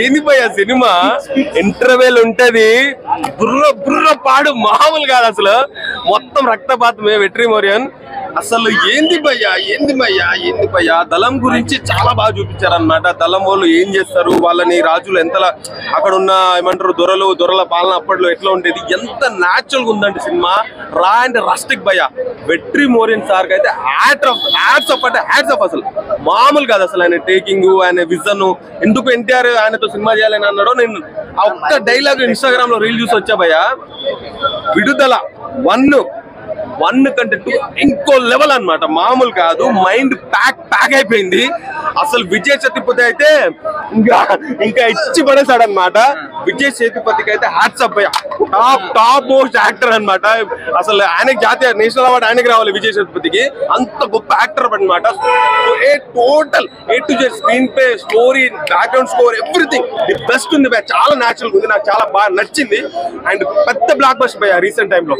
ఏంది భయ్యా cinema interval ఉంటది, బుర్ర బుర్ర పాడు మామూలు కాదు అసలు, మొత్తం రక్తపాతమే. వెట్రిమోరియన్ అసలు ఏంది భయ్యా దళం గురించి చాలా బాగా చూపించారనమాట. దళం వాళ్ళు ఏం చేస్తారు, వాళ్ళని రాజులు ఎంతలా అక్కడ ఉన్న ఏమంటారు దొరల పాలన అప్పట్లో ఎట్లా ఉండేది, ఎంత న్యాచురల్ గా ఉందంటే సినిమా. రా అండ్ రస్టిక్ భయ్యా. వెట్రిమోరియన్ సార్ కి అయితే హ్యాట్స్ ఆఫ్ అసలు మామూలు కాదు అసలు. ఆయన టేకింగ్, ఆయన విజన్, ఎందుకు ఎన్టీఆర్ ఆయనతో సినిమా చేయాలని అన్నాడో నేను ఆ ఒక్క డైలాగ్ ఇన్స్టాగ్రామ్ లో రీల్ చూసి వచ్చా భయ్యా. విడుదల 1 కంటే 2 ఇంకో లెవెల్ అన్నమాట, మామూలు కాదు. మైండ్ ప్యాక్ అయిపోయింది అసలు. విజయ్ సేతుపతి అయితే ఇంకా ఇచ్చి పడేశాడు అనమాట. విజయ్ సేతుపతికి అయితే హ్యాట్స్ ఆఫ్ భయ్యా. టాప్ మోస్ట్ యాక్టర్ అనమాట అసలు. ఆయనకి జాతీయ నేషనల్ అవార్డు ఆయనకి రావాలి విజయ్ సేతుపతికి, అంత గొప్ప యాక్టర్ అనమాట. Total A to Z screen play, story, background score, everything the best ఉంది భయ్యా. చాలా న్యాచురల్ ఉంది, నాకు చాలా బాగా నచ్చింది. అండ్ పెద్ద బ్లాక్ బస్టర్ భయ్యా రీసెంట్ టైంలో.